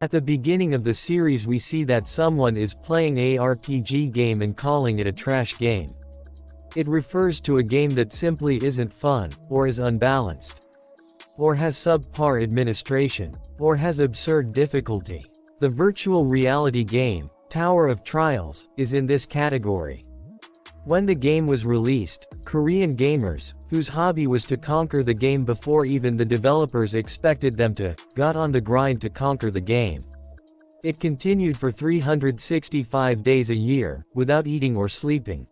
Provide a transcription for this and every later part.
At the beginning of the series we see that someone is playing a RPG game and calling it a trash game. It refers to a game that simply isn't fun, or is unbalanced, or has subpar administration, or has absurd difficulty. The virtual reality game, Tower of Trials, is in this category. When the game was released, Korean gamers, whose hobby was to conquer the game before even the developers expected them to, got on the grind to conquer the game. It continued for 365 days a year, without eating or sleeping.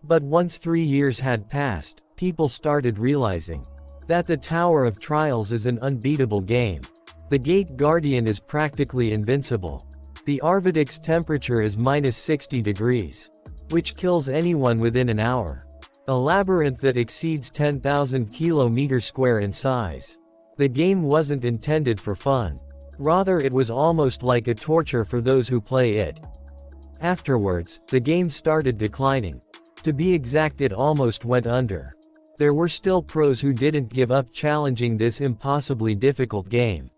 But once 3 years had passed, people started realizing that the Tower of Trials is an unbeatable game. The Gate Guardian is practically invincible. The Arvidic's temperature is -60 degrees, which kills anyone within an hour. A labyrinth that exceeds 10,000 km² in size. The game wasn't intended for fun. Rather, it was almost like a torture for those who play it. Afterwards, the game started declining. To be exact, it almost went under. There were still pros who didn't give up challenging this impossibly difficult game.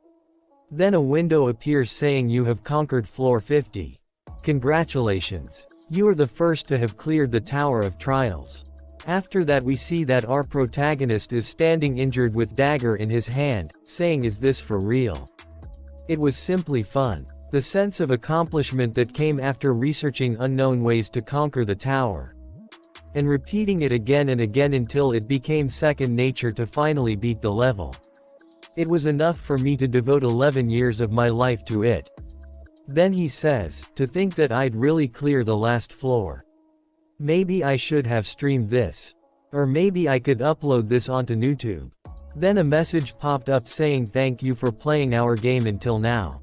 Then a window appears saying you have conquered floor 50. Congratulations. You are the first to have cleared the Tower of Trials. After that we see that our protagonist is standing injured with dagger in his hand, saying, "Is this for real?" It was simply fun. The sense of accomplishment that came after researching unknown ways to conquer the tower, and repeating it again and again until it became second nature to finally beat the level. It was enough for me to devote 11 years of my life to it. Then he says, "To think that I'd really clear the last floor. Maybe I should have streamed this. Or maybe I could upload this onto YouTube." Then a message popped up saying, "Thank you for playing our game until now.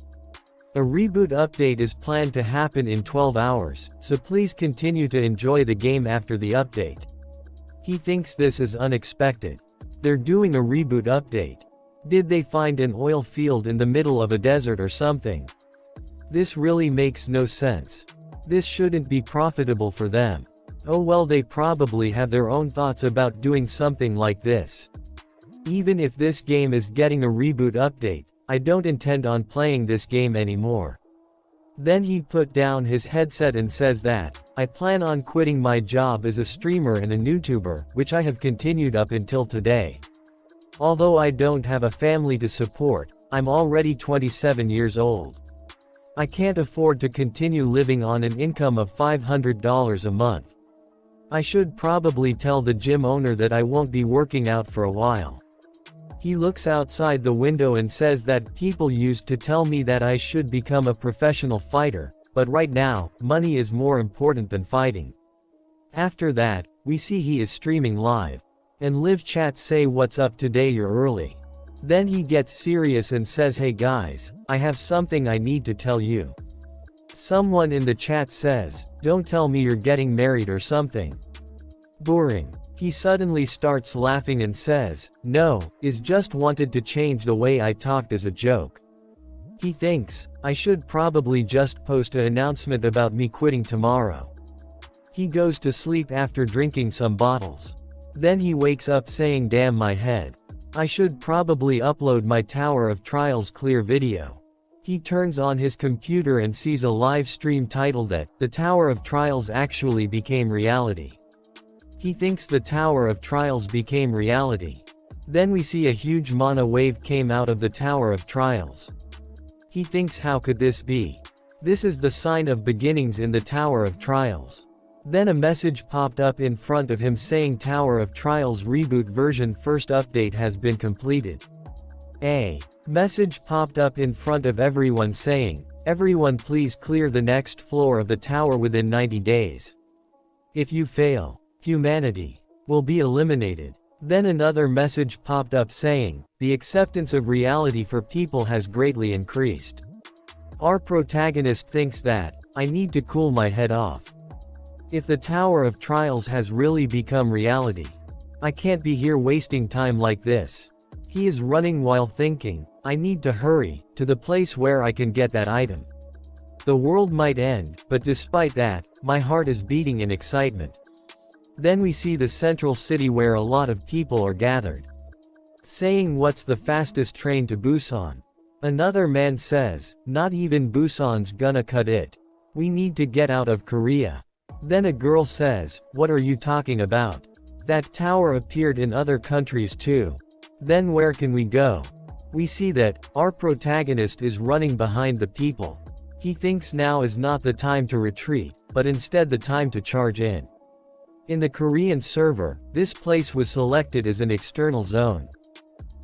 A reboot update is planned to happen in 12 hours, so please continue to enjoy the game after the update." He thinks this is unexpected. They're doing a reboot update. Did they find an oil field in the middle of a desert or something? This really makes no sense. This shouldn't be profitable for them. Oh well, they probably have their own thoughts about doing something like this. Even if this game is getting a reboot update, I don't intend on playing this game anymore. Then he put down his headset and says that, "I plan on quitting my job as a streamer and a YouTuber, which I have continued up until today. Although I don't have a family to support, I'm already 27 years old. I can't afford to continue living on an income of $500 a month. I should probably tell the gym owner that I won't be working out for a while." He looks outside the window and says that people used to tell me that I should become a professional fighter, but right now, money is more important than fighting. After that, we see he is streaming live. And live chats say, "What's up today, you're early." Then he gets serious and says, "Hey guys, I have something I need to tell you." Someone in the chat says, "Don't tell me you're getting married or something. Boring." He suddenly starts laughing and says, "No, is just wanted to change the way I talked as a joke." He thinks, I should probably just post an announcement about me quitting tomorrow. He goes to sleep after drinking some bottles. Then he wakes up saying, "Damn my head. I should probably upload my Tower of Trials clear video." He turns on his computer and sees a live stream titled that, "The Tower of Trials actually became reality." He thinks the Tower of Trials became reality. Then we see a huge mana wave came out of the Tower of Trials. He thinks, how could this be? This is the sign of beginnings in the Tower of Trials. Then a message popped up in front of him saying Tower of Trials reboot version first update has been completed. A message popped up in front of everyone saying, "Everyone please clear the next floor of the tower within 90 days. If you fail, humanity will be eliminated." Then another message popped up saying, "The acceptance of reality for people has greatly increased." Our protagonist thinks that, I need to cool my head off. If the Tower of Trials has really become reality, I can't be here wasting time like this. He is running while thinking, I need to hurry to the place where I can get that item. The world might end, but despite that, my heart is beating in excitement. Then we see the central city where a lot of people are gathered, saying, "What's the fastest train to Busan?" Another man says, not even Busan's gonna cut it. We need to get out of Korea. Then a girl says, what are you talking about? That tower appeared in other countries too. Then where can we go? We see that, our protagonist is running behind the people. He thinks now is not the time to retreat, but instead the time to charge in. In the Korean server, this place was selected as an external zone.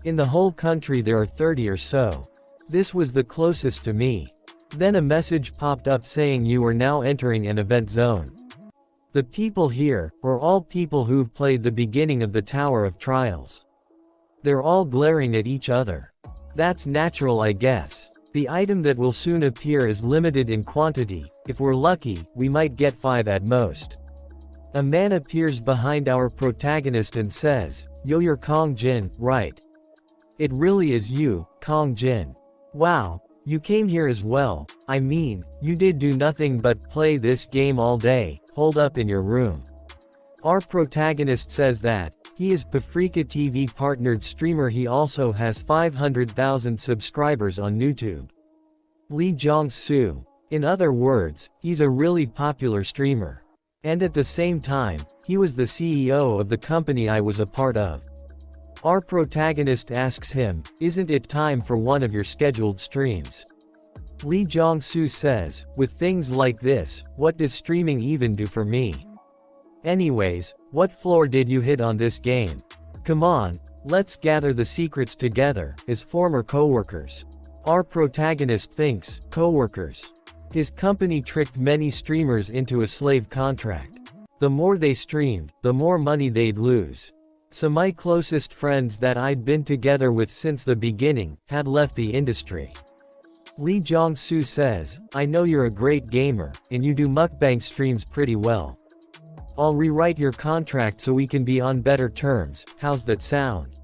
In the whole country there are 30 or so. This was the closest to me. Then a message popped up saying you are now entering an event zone. The people here, are all people who've played the beginning of the Tower of Trials. They're all glaring at each other. That's natural, I guess. The item that will soon appear is limited in quantity. If we're lucky, we might get 5 at most. A man appears behind our protagonist and says, yo, you're Kong Jin, right? It really is you, Kong Jin. Wow, you came here as well. I mean, you did do nothing but play this game all day, holed up in your room. Our protagonist says that, he is Paprika TV partnered streamer. He also has 500,000 subscribers on YouTube. Lee Jong-soo. In other words, he's a really popular streamer. And at the same time, he was the CEO of the company I was a part of. Our protagonist asks him, isn't it time for one of your scheduled streams? Lee Jong-soo says, with things like this, what does streaming even do for me? Anyways, what floor did you hit on this game? Come on, let's gather the secrets together, as former co-workers. Our protagonist thinks, co-workers. His company tricked many streamers into a slave contract. The more they streamed, the more money they'd lose. So my closest friends that I'd been together with since the beginning, had left the industry. Lee Jong-soo says, I know you're a great gamer, and you do mukbang streams pretty well. I'll rewrite your contract so we can be on better terms, how's that sound?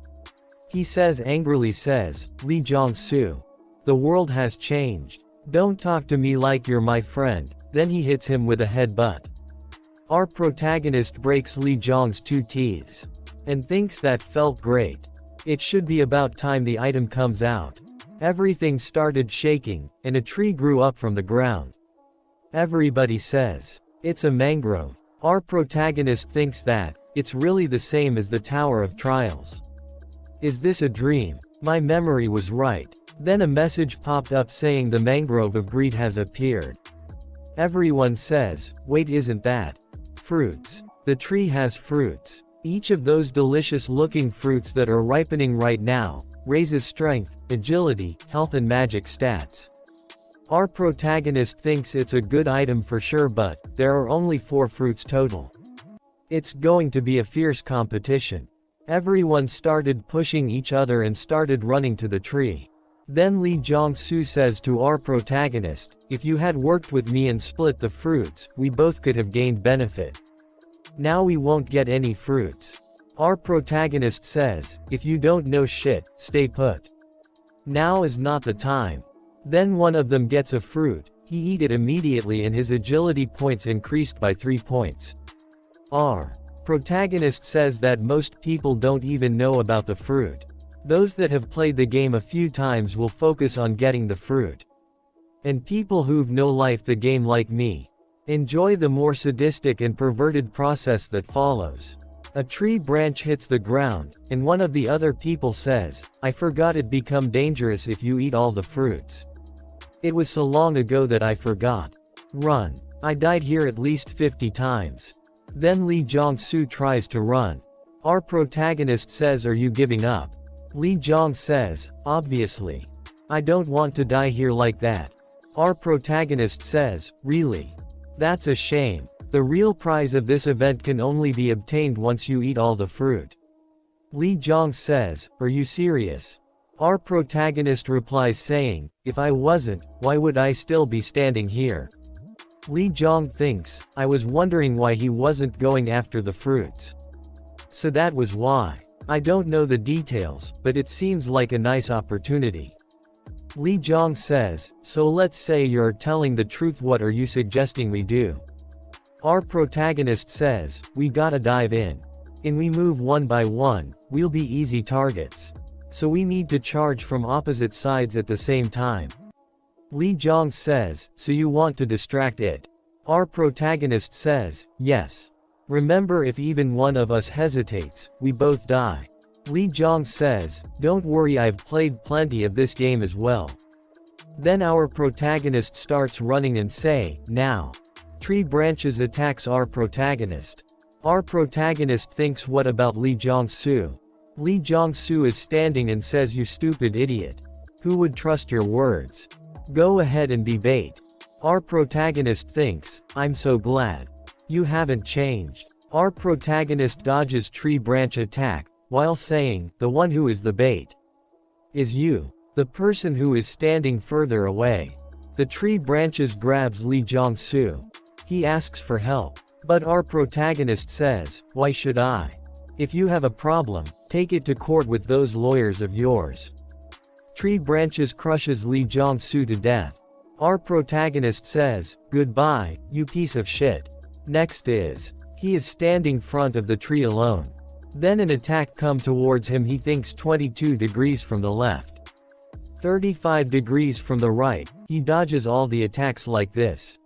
He says angrily says, Lee Jong-soo. The world has changed. Don't talk to me like you're my friend. Then he hits him with a headbutt. Our protagonist breaks Lee Jong's 2 teeth. And thinks that felt great. It should be about time the item comes out. Everything started shaking, and a tree grew up from the ground. Everybody says, it's a mangrove. Our protagonist thinks that, it's really the same as the Tower of Trials. Is this a dream? My memory was right. Then a message popped up saying the mangrove of greed has appeared. Everyone says, wait, isn't that fruits? The tree has fruits. Each of those delicious-looking fruits that are ripening right now, raises strength, agility, health and magic stats. Our protagonist thinks it's a good item for sure, but there are only 4 fruits total. It's going to be a fierce competition. Everyone started pushing each other and started running to the tree. Then Lee Jong-soo says to our protagonist, if you had worked with me and split the fruits, we both could have gained benefit. Now we won't get any fruits. Our protagonist says, if you don't know shit, stay put. Now is not the time. Then one of them gets a fruit, he eat it immediately and his agility points increased by 3 points. Our protagonist says that most people don't even know about the fruit. Those that have played the game a few times will focus on getting the fruit. And people who've no life the game like me, enjoy the more sadistic and perverted process that follows. A tree branch hits the ground, and one of the other people says, I forgot it become dangerous if you eat all the fruits. It was so long ago that I forgot. Run. I died here at least 50 times. Then Lee Jong-soo tries to run. Our protagonist says, are you giving up? Lee Jong says, obviously. I don't want to die here like that. Our protagonist says, really? That's a shame. The real prize of this event can only be obtained once you eat all the fruit. Lee Jong says, are you serious? Our protagonist replies saying, if I wasn't, why would I still be standing here? Lee Jong thinks, I was wondering why he wasn't going after the fruits. So that was why. I don't know the details, but it seems like a nice opportunity. Lee Jong says, so let's say you're telling the truth, what are you suggesting we do? Our protagonist says, we gotta dive in. And we move one by one, we'll be easy targets. so we need to charge from opposite sides at the same time. Lee Jong says, so you want to distract it? Our protagonist says, yes. Remember, if even one of us hesitates, we both die. Lee Jong says, don't worry, I've played plenty of this game as well. Then our protagonist starts running and say, now. Tree branches attacks our protagonist. Our protagonist thinks, what about Lee Jong-soo? Lee Jong-soo is standing and says, you stupid idiot. Who would trust your words? Go ahead and be bait. Our protagonist thinks, I'm so glad. You haven't changed. Our protagonist dodges tree branch attack, while saying, the one who is the bait is you. The person who is standing further away. The tree branches grabs Lee Jong-soo. He asks for help. But our protagonist says, why should I? If you have a problem, take it to court with those lawyers of yours. Tree branches crushes Lee Jong-soo to death. Our protagonist says, goodbye, you piece of shit. Next is, he is standing front of the tree alone. Then an attack come towards him. He thinks 22 degrees from the left. 35 degrees from the right. He dodges all the attacks like this.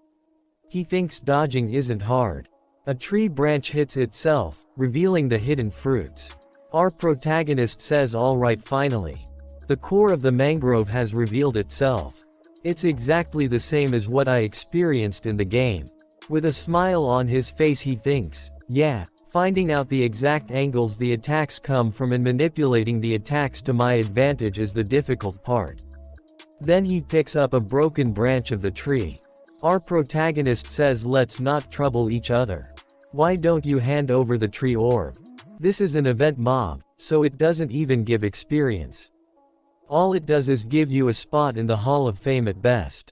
He thinks dodging isn't hard. A tree branch hits itself, revealing the hidden fruits. Our protagonist says, alright, finally. The core of the mangrove has revealed itself. It's exactly the same as what I experienced in the game. With a smile on his face he thinks, yeah, finding out the exact angles the attacks come from and manipulating the attacks to my advantage is the difficult part. Then he picks up a broken branch of the tree. Our protagonist says, let's not trouble each other. Why don't you hand over the tree orb? This is an event mob, so it doesn't even give experience. All it does is give you a spot in the Hall of Fame at best.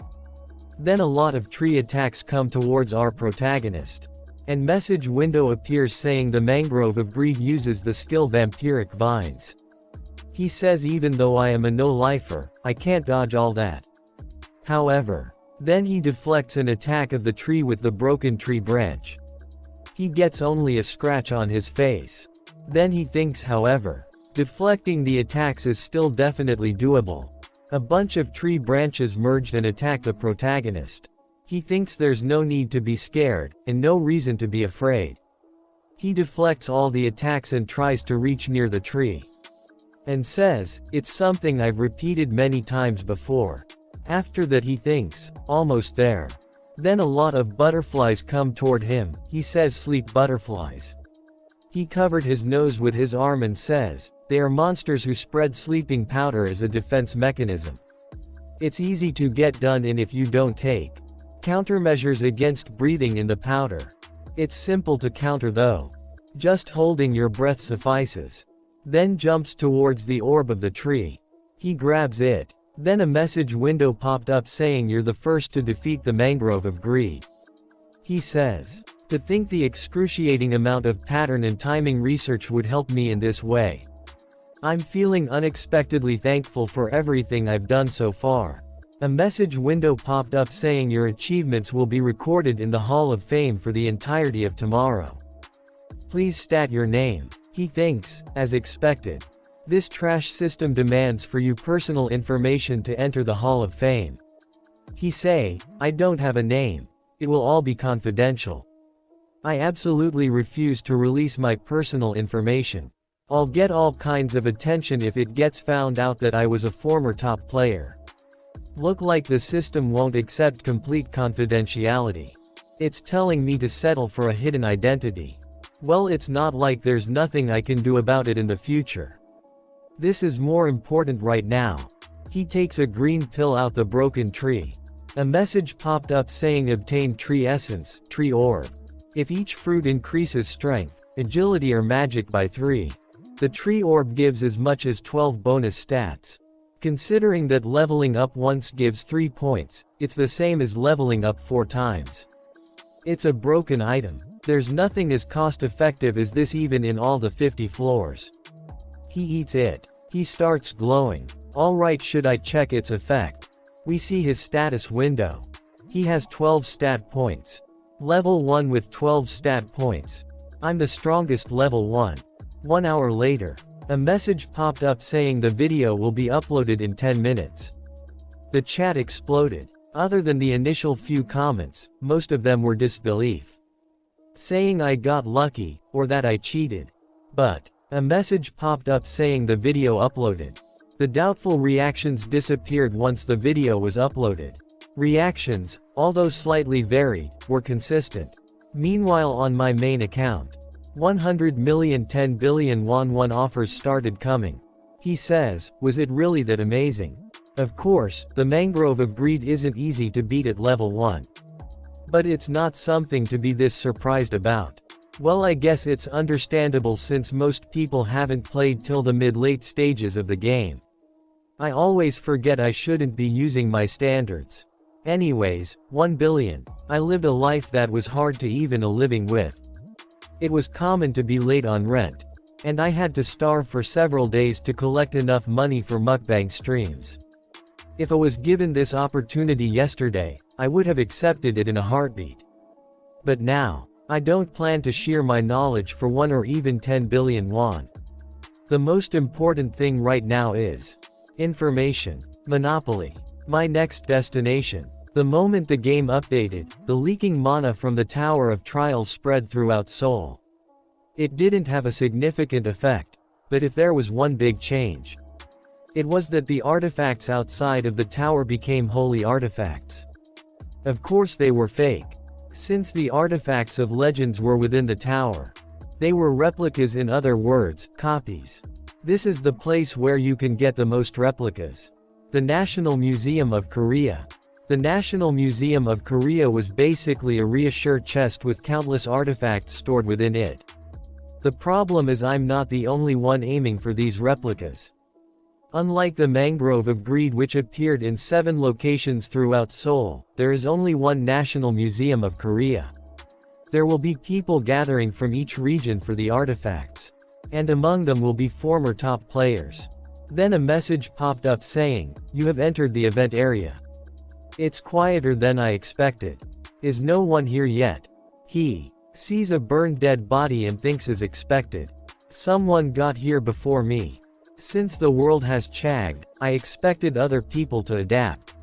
Then a lot of tree attacks come towards our protagonist. And message window appears saying the mangrove of greed uses the skill vampiric vines. He says, even though I am a no-lifer, I can't dodge all that. However, then he deflects an attack of the tree with the broken tree branch. He gets only a scratch on his face. Then he thinks, however, deflecting the attacks is still definitely doable. A bunch of tree branches merged and attack the protagonist. He thinks there's no need to be scared, and no reason to be afraid. He deflects all the attacks and tries to reach near the tree. And says, it's something I've repeated many times before. After that he thinks, almost there. Then a lot of butterflies come toward him. He says, sleep butterflies. He covered his nose with his arm and says, they are monsters who spread sleeping powder as a defense mechanism. It's easy to get done in if you don't take countermeasures against breathing in the powder. It's simple to counter though. Just holding your breath suffices. Then jumps towards the orb of the tree. He grabs it. Then a message window popped up saying, you're the first to defeat the mangrove of greed. He says, to think the excruciating amount of pattern and timing research would help me in this way. I'm feeling unexpectedly thankful for everything I've done so far. A message window popped up saying your achievements will be recorded in the Hall of Fame for the entirety of tomorrow. Please stat your name. He thinks, as expected. This trash system demands for you personal information to enter the Hall of Fame. He say, I don't have a name. It will all be confidential. I absolutely refuse to release my personal information. I'll get all kinds of attention if it gets found out that I was a former top player. Look like the system won't accept complete confidentiality. It's telling me to settle for a hidden identity. Well, it's not like there's nothing I can do about it in the future. This is more important right now. He takes a green pill out the broken tree. A message popped up saying obtain tree essence, tree orb. If each fruit increases strength, agility or magic by 3. The tree orb gives as much as 12 bonus stats. Considering that leveling up once gives 3 points, it's the same as leveling up 4 times. It's a broken item. There's nothing as cost effective as this even in all the 50 floors. He eats it. He starts glowing. Alright, should I check its effect? We see his status window. He has 12 stat points. Level 1 with 12 stat points. I'm the strongest level 1. 1 hour later. A message popped up saying the video will be uploaded in 10 minutes. The chat exploded. Other than the initial few comments, most of them were disbelief. Saying I got lucky, or that I cheated. But a message popped up saying the video uploaded. The doubtful reactions disappeared once the video was uploaded. Reactions, although slightly varied, were consistent. Meanwhile on my main account, 100 million 10 billion won offers started coming. He says, was it really that amazing? Of course, the mangrove of greed isn't easy to beat at level 1. But it's not something to be this surprised about. Well, I guess it's understandable since most people haven't played till the mid-late stages of the game. I always forget I shouldn't be using my standards. Anyways, 1 billion. I lived a life that was hard to even a living with. It was common to be late on rent. And I had to starve for several days to collect enough money for mukbang streams. If I was given this opportunity yesterday, I would have accepted it in a heartbeat. But now, I don't plan to share my knowledge for 1 or even 10 billion won. The most important thing right now is information. Monopoly. My next destination. The moment the game updated, the leaking mana from the Tower of Trials spread throughout Seoul. It didn't have a significant effect, but if there was one big change, it was that the artifacts outside of the tower became holy artifacts. Of course they were fake. Since the artifacts of legends were within the tower, they were replicas, in other words, copies. This is the place where you can get the most replicas. The National Museum of Korea. The National Museum of Korea was basically a reassure chest with countless artifacts stored within it. The problem is I'm not the only one aiming for these replicas. Unlike the Mangrove of Greed, which appeared in 7 locations throughout Seoul, there is only one National Museum of Korea. There will be people gathering from each region for the artifacts. And among them will be former top players. Then a message popped up saying, you have entered the event area. It's quieter than I expected. Is no one here yet? He sees a burned dead body and thinks as expected. Someone got here before me. Since the world has chagged, I expected other people to adapt.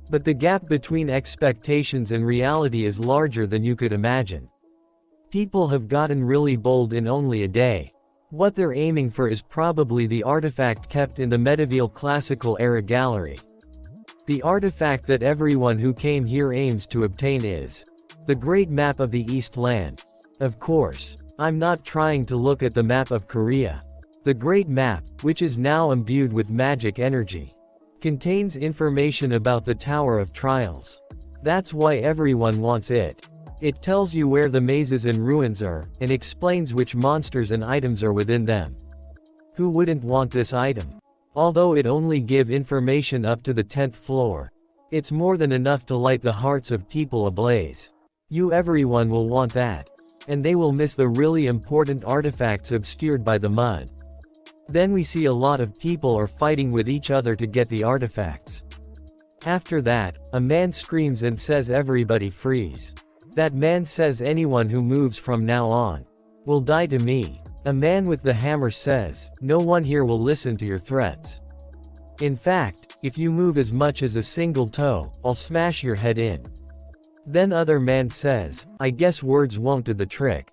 But the gap between expectations and reality is larger than you could imagine. People have gotten really bold in only a day. What they're aiming for is probably the artifact kept in the medieval classical era gallery. The artifact that everyone who came here aims to obtain is the Great Map of the East Land. Of course, I'm not trying to look at the map of Korea. The Great Map, which is now imbued with magic energy, contains information about the Tower of Trials. That's why everyone wants it. It tells you where the mazes and ruins are, and explains which monsters and items are within them. Who wouldn't want this item? Although it only gives information up to the 10th floor, it's more than enough to light the hearts of people ablaze. Everyone will want that. And they will miss the really important artifacts obscured by the mud. Then we see a lot of people are fighting with each other to get the artifacts. After that, a man screams and says everybody freeze. That man says anyone who moves from now on will die to me. A man with the hammer says, no one here will listen to your threats. In fact, if you move as much as a single toe, I'll smash your head in. Then other man says, I guess words won't do the trick.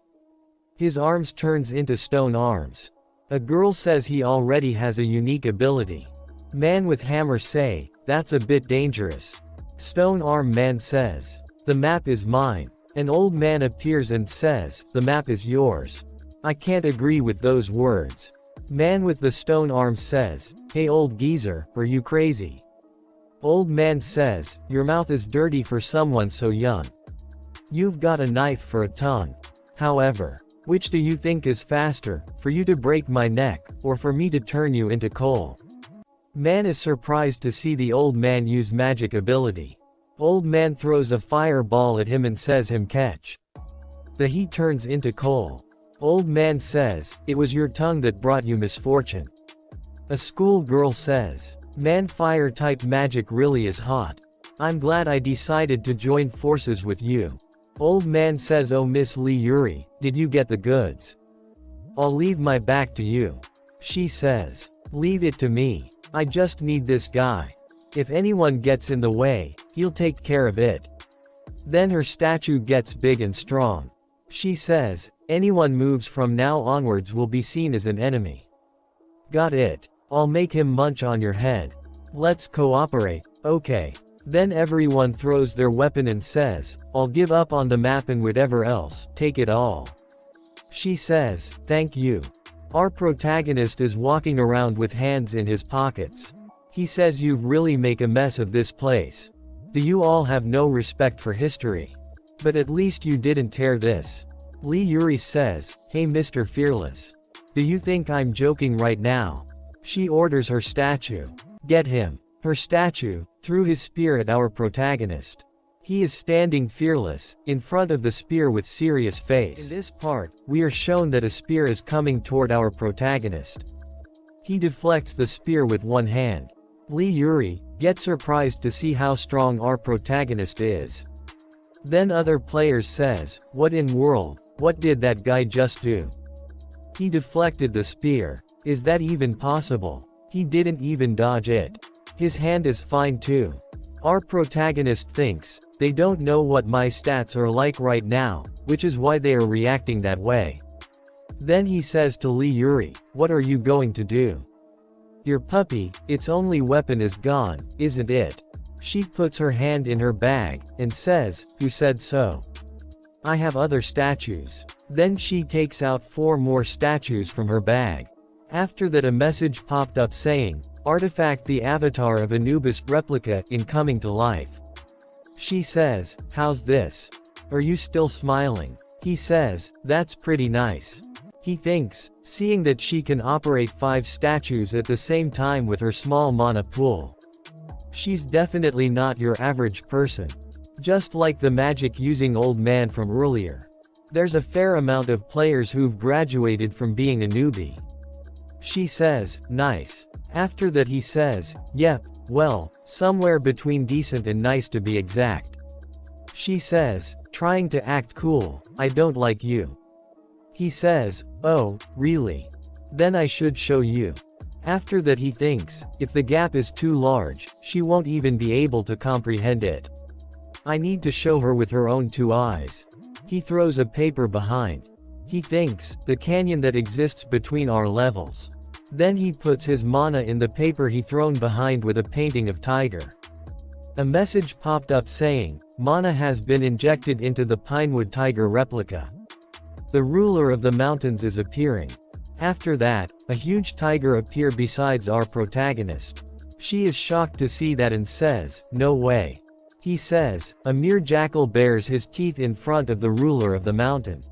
His arms turns into stone arms. A girl says he already has a unique ability. Man with hammer say, that's a bit dangerous. Stone arm man says, the map is mine. An old man appears and says, the map is yours. I can't agree with those words. Man with the stone arm says, hey old geezer, are you crazy? Old man says, your mouth is dirty for someone so young. You've got a knife for a tongue. However, which do you think is faster, for you to break my neck, or for me to turn you into coal? Man is surprised to see the old man use magic ability. Old man throws a fireball at him and says him catch. The heat turns into coal. Old man says, it was your tongue that brought you misfortune. A schoolgirl says, man fire type magic really is hot. I'm glad I decided to join forces with you. Old man says, oh Miss Lee Yuri, did you get the goods? I'll leave my back to you. She says, "Leave it to me. I just need this guy. If anyone gets in the way, he'll take care of it." Then her statue gets big and strong. She says, "Anyone moves from now onwards will be seen as an enemy." "Got it. I'll make him munch on your head. Let's cooperate, okay?" Then everyone throws their weapon and says, "I'll give up on the map and whatever else, take it all." She says, "Thank you." Our protagonist is walking around with hands in his pockets. He says, "You've really make a mess of this place. Do you all have no respect for history? But at least you didn't tear this." Lee Yuri says, "Hey Mr. Fearless. Do you think I'm joking right now?" She orders her statue. "Get him." Her statue threw his spear at our protagonist. He is standing fearless, in front of the spear with serious face. In this part, we are shown that a spear is coming toward our protagonist. He deflects the spear with one hand. Lee Yuri gets surprised to see how strong our protagonist is. Then other players says, "What in world, what did that guy just do? He deflected the spear. Is that even possible? He didn't even dodge it. His hand is fine too." Our protagonist thinks, they don't know what my stats are like right now, which is why they are reacting that way. Then he says to Lee Yuri, "What are you going to do? Your puppy, its only weapon is gone, isn't it?" She puts her hand in her bag, and says, "Who said so? I have other statues." Then she takes out 4 more statues from her bag. After that a message popped up saying, "Artifact the avatar of Anubis replica in coming to life." She says, "How's this? Are you still smiling?" He says, "That's pretty nice." He thinks, seeing that she can operate 5 statues at the same time with her small mana pool. She's definitely not your average person. Just like the magic using old man from earlier. There's a fair amount of players who've graduated from being a newbie. She says, "Nice." After that he says, "Yep, well, somewhere between decent and nice to be exact." She says, trying to act cool, "I don't like you." He says, "Oh, really? Then I should show you." After that he thinks, if the gap is too large, she won't even be able to comprehend it. I need to show her with her own 2 eyes. He throws a paper behind. He thinks, the canyon that exists between our levels. Then he puts his mana in the paper he thrown behind with a painting of tiger. A message popped up saying, "Mana has been injected into the Pinewood tiger replica. The ruler of the mountains is appearing." After that, a huge tiger appears beside our protagonist. She is shocked to see that and says, "No way." He says, "A mere jackal bares his teeth in front of the ruler of the mountain."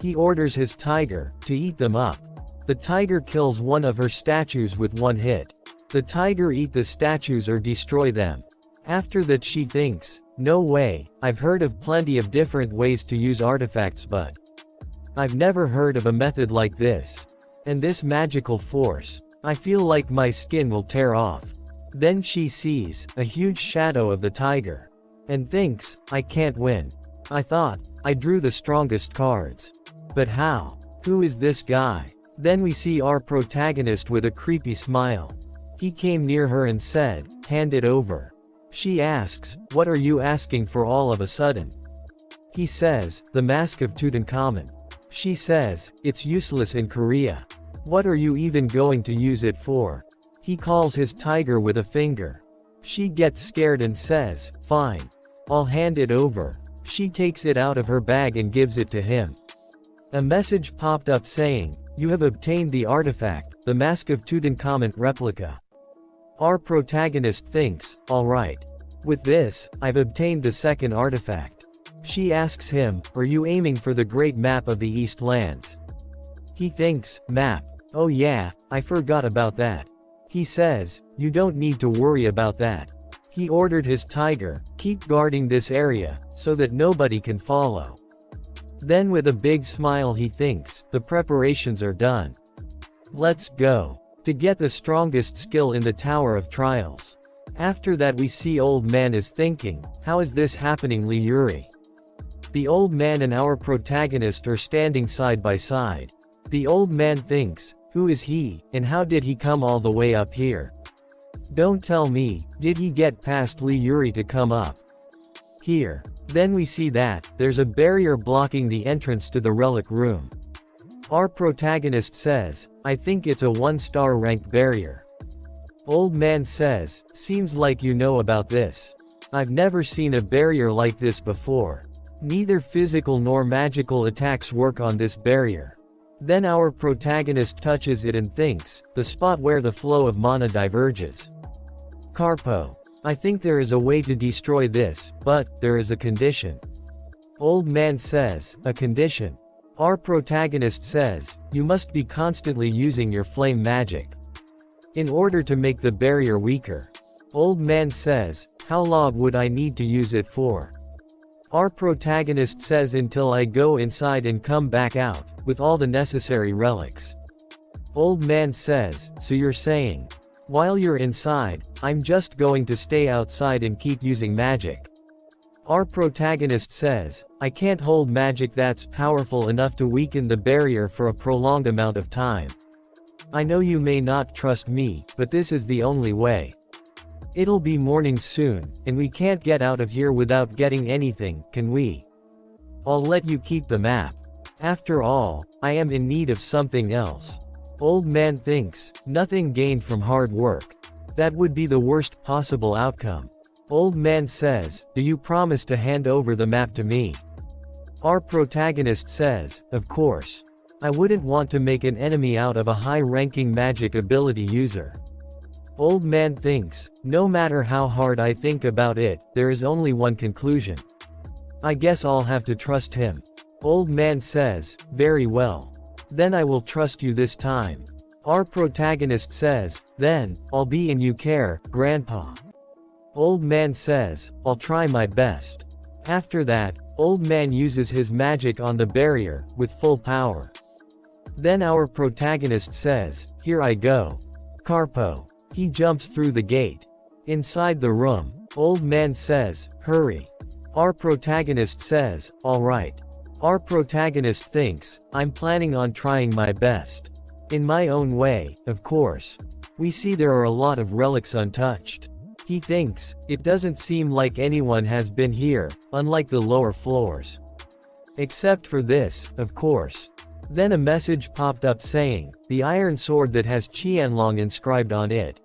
He orders his tiger to eat them up. The tiger kills one of her statues with 1 hit. The tiger eat the statues or destroy them. After that she thinks, "No way, I've heard of plenty of different ways to use artifacts but I've never heard of a method like this. And this magical force. I feel like my skin will tear off." Then she sees a huge shadow of the tiger. And thinks, "I can't win. I thought I drew the strongest cards. But how? Who is this guy?" Then we see our protagonist with a creepy smile. He came near her and said, "Hand it over." She asks, "What are you asking for all of a sudden?" He says, "The mask of Tutankhamun." She says, "It's useless in Korea. What are you even going to use it for?" He calls his tiger with a finger. She gets scared and says, "Fine. I'll hand it over." She takes it out of her bag and gives it to him. A message popped up saying, "You have obtained the artifact, the Mask of Tutankhamun replica." Our protagonist thinks, "Alright. With this, I've obtained the second artifact." She asks him, "Are you aiming for the great map of the East Lands?" He thinks, "Map. Oh yeah, I forgot about that." He says, "You don't need to worry about that." He ordered his tiger, "Keep guarding this area, so that nobody can follow." Then with a big smile he thinks, the preparations are done. Let's go. To get the strongest skill in the Tower of Trials. After that we see old man is thinking, how is this happening Lee Yuri? The old man and our protagonist are standing side by side. The old man thinks, Who is he, and how did he come all the way up here? Don't tell me, did he get past Lee Yuri to come up here? Then we see that, there's a barrier blocking the entrance to the relic room. Our protagonist says, I think it's a 1-star ranked barrier. Old man says, seems like you know about this. I've never seen a barrier like this before. Neither physical nor magical attacks work on this barrier. Then our protagonist touches it and thinks, the spot where the flow of mana diverges. Carpo. I think there is a way to destroy this, but there is a condition. Old man says, a condition. Our protagonist says, you must be constantly using your flame magic in order to make the barrier weaker. Old man says, how long would I need to use it for? Our protagonist says until I go inside and come back out, with all the necessary relics. Old man says, so you're saying, while you're inside, I'm just going to stay outside and keep using magic. Our protagonist says, I can't hold magic that's powerful enough to weaken the barrier for a prolonged amount of time. I know you may not trust me, but this is the only way. It'll be morning soon, and we can't get out of here without getting anything, can we? I'll let you keep the map. After all, I am in need of something else. Old man thinks, nothing gained from hard work. That would be the worst possible outcome. Old man says, do you promise to hand over the map to me? Our protagonist says, of course. I wouldn't want to make an enemy out of a high-ranking magic ability user. Old man thinks, no matter how hard I think about it, there is only one conclusion. I guess I'll have to trust him. Old man says, very well. Then I will trust you this time. Our protagonist says, then, I'll be in you care, Grandpa. Old man says, I'll try my best. After that, old man uses his magic on the barrier, with full power. Then our protagonist says, here I go. Carpo. He jumps through the gate. Inside the room, old man says, hurry. Our protagonist says, alright. Our protagonist thinks, I'm planning on trying my best. In my own way, of course. We see there are a lot of relics untouched. He thinks, it doesn't seem like anyone has been here, unlike the lower floors. Except for this, of course. Then a message popped up saying, the iron sword that has Qianlong inscribed on it.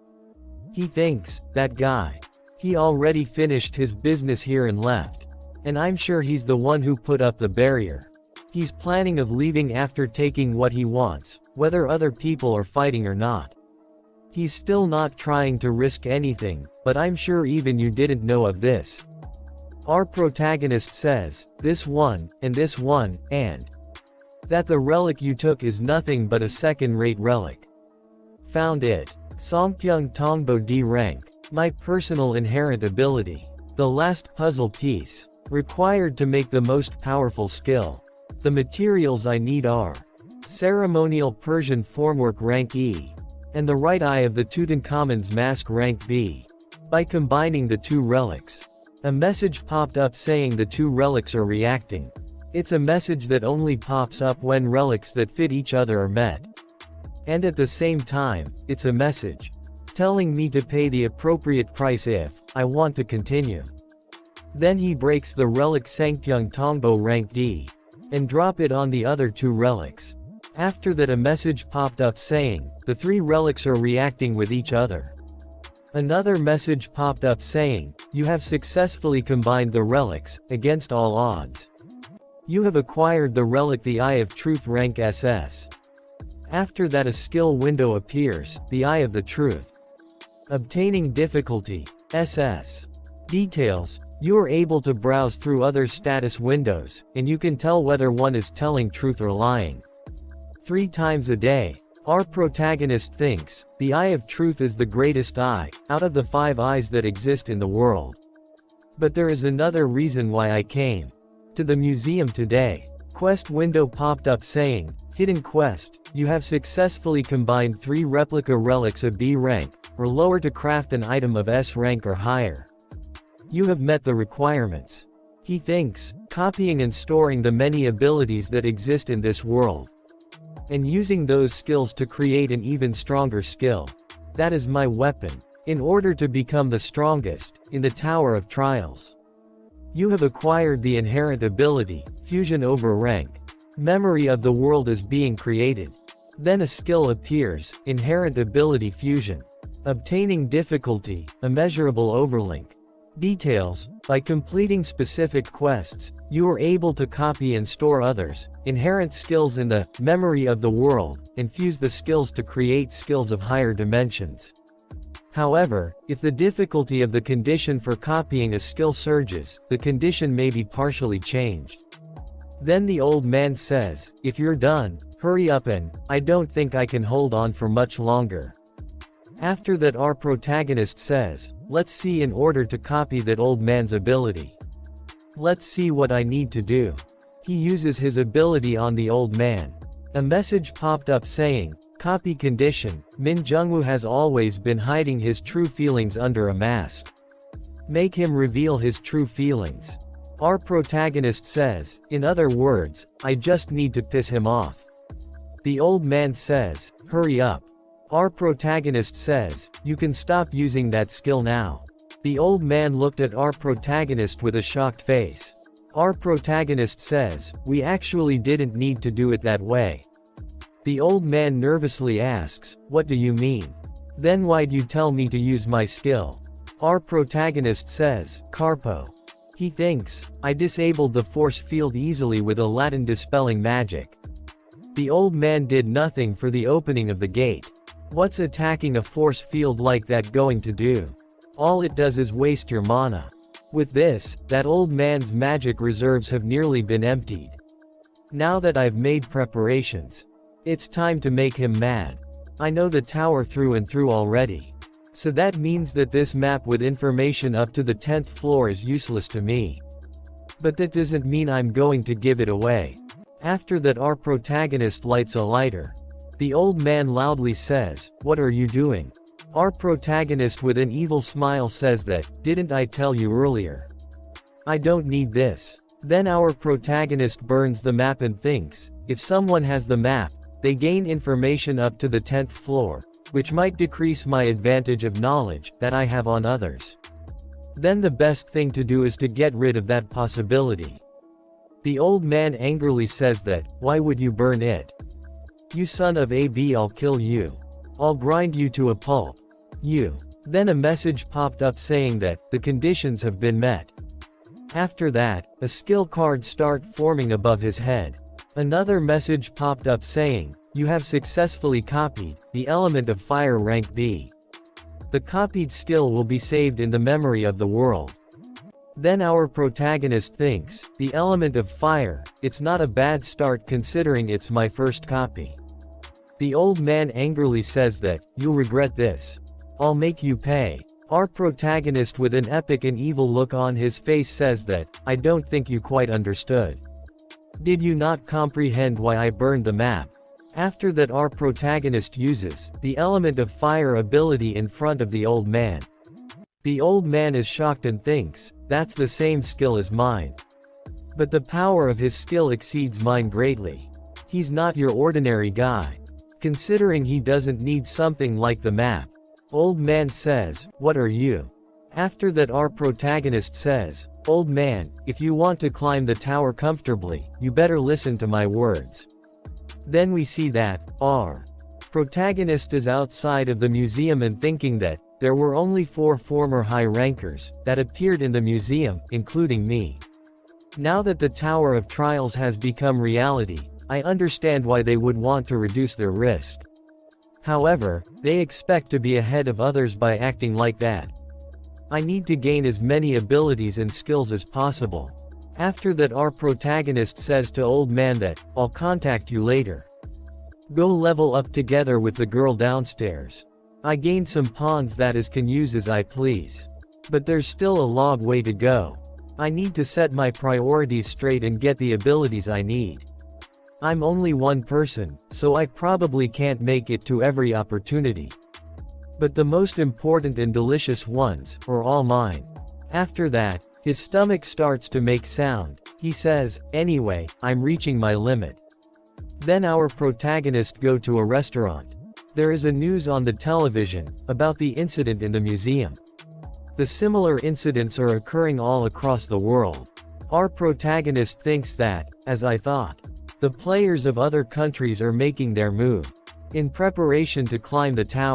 He thinks, that guy. He already finished his business here and left. And I'm sure he's the one who put up the barrier. He's planning of leaving after taking what he wants, whether other people are fighting or not. He's still not trying to risk anything, but I'm sure even you didn't know of this. Our protagonist says, this one, and that the relic you took is nothing but a second-rate relic. Found it. Songpyeong Tongbo D rank. My personal inherent ability. The last puzzle piece. Required to make the most powerful skill. The materials I need are ceremonial Persian formwork rank E, and the right eye of the Tutankhamun's mask rank B. By combining the two relics, a message popped up saying the two relics are reacting. It's a message that only pops up when relics that fit each other are met. And at the same time, it's a message telling me to pay the appropriate price if I want to continue. Then he breaks the relic Sangpyeong Tongbo rank D and drop it on the other two relics. After that, a message popped up saying, the three relics are reacting with each other. Another message popped up saying, you have successfully combined the relics, against all odds. You have acquired the relic the Eye of Truth rank SS. After that, a skill window appears, the Eye of the Truth. Obtaining difficulty, SS. Details, you are able to browse through other status windows, and you can tell whether one is telling truth or lying. 3 times a day. Our protagonist thinks, the Eye of Truth is the greatest eye, out of the 5 eyes that exist in the world. But there is another reason why I came to the museum today. Quest window popped up saying, hidden quest, you have successfully combined 3 replica relics of B rank, or lower to craft an item of S rank or higher. You have met the requirements. He thinks, copying and storing the many abilities that exist in this world. and using those skills to create an even stronger skill. That is my weapon. In order to become the strongest, in the Tower of Trials, you have acquired the inherent ability, fusion over rank. Memory of the world is being created. Then a skill appears, inherent ability fusion. Obtaining difficulty, immeasurable overlink. Details, by completing specific quests, you are able to copy and store others, inherent skills in the memory of the world, and fuse the skills to create skills of higher dimensions. However, if the difficulty of the condition for copying a skill surges, the condition may be partially changed. Then the old man says, if you're done, hurry up, and I don't think I can hold on for much longer. After that, our protagonist says, let's see, in order to copy that old man's ability. Let's see what I need to do. He uses his ability on the old man. A message popped up saying, copy condition, Min Jungwoo has always been hiding his true feelings under a mask. Make him reveal his true feelings. Our protagonist says, in other words, I just need to piss him off. The old man says, hurry up. Our protagonist says, you can stop using that skill now. The old man looked at our protagonist with a shocked face. Our protagonist says, we actually didn't need to do it that way. The old man nervously asks, what do you mean? Then why'd you tell me to use my skill? Our protagonist says, Carpo. He thinks, I disabled the force field easily with a Latin dispelling magic. The old man did nothing for the opening of the gate. What's attacking a force field like that going to do? All it does is waste your mana. With this, that old man's magic reserves have nearly been emptied. Now that I've made preparations, it's time to make him mad. I know the tower through and through already. So that means that this map with information up to the 10th floor is useless to me. But that doesn't mean I'm going to give it away. After that, our protagonist lights a lighter. The old man loudly says, what are you doing? Our protagonist with an evil smile says that, didn't I tell you earlier? I don't need this. Then our protagonist burns the map and thinks, if someone has the map, they gain information up to the 10th floor, which might decrease my advantage of knowledge that I have on others. Then the best thing to do is to get rid of that possibility. The old man angrily says that, why would you burn it? You son of a b, I'll kill you. I'll grind you to a pulp. You. Then a message popped up saying that, the conditions have been met. After that, a skill card start forming above his head. Another message popped up saying, you have successfully copied the element of fire rank B. The copied skill will be saved in the memory of the world. Then our protagonist thinks, the element of fire, it's not a bad start considering it's my first copy. The old man angrily says that, you'll regret this. I'll make you pay. Our protagonist with an epic and evil look on his face says that, I don't think you quite understood. Did you not comprehend why I burned the map? After that, our protagonist uses the element of fire ability in front of the old man. The old man is shocked and thinks, that's the same skill as mine. But the power of his skill exceeds mine greatly. He's not your ordinary guy. Considering he doesn't need something like the map. Old man says, what are you? After that, our protagonist says, old man, if you want to climb the tower comfortably, you better listen to my words. Then we see that, our protagonist is outside of the museum and thinking that, there were only 4 former high rankers that appeared in the museum, including me. Now that the Tower of Trials has become reality, I understand why they would want to reduce their risk. However, they expect to be ahead of others by acting like that. I need to gain as many abilities and skills as possible. After that, our protagonist says to old man that, I'll contact you later. Go level up together with the girl downstairs. I gained some pawns that is can use as I please. But there's still a long way to go. I need to set my priorities straight and get the abilities I need. I'm only one person, so I probably can't make it to every opportunity. But the most important and delicious ones are all mine. After that, his stomach starts to make sound. He says, anyway, I'm reaching my limit. Then our protagonist go to a restaurant. There is a news on the television, about the incident in the museum. The similar incidents are occurring all across the world. Our protagonist thinks that, as I thought, the players of other countries are making their move. In preparation to climb the tower.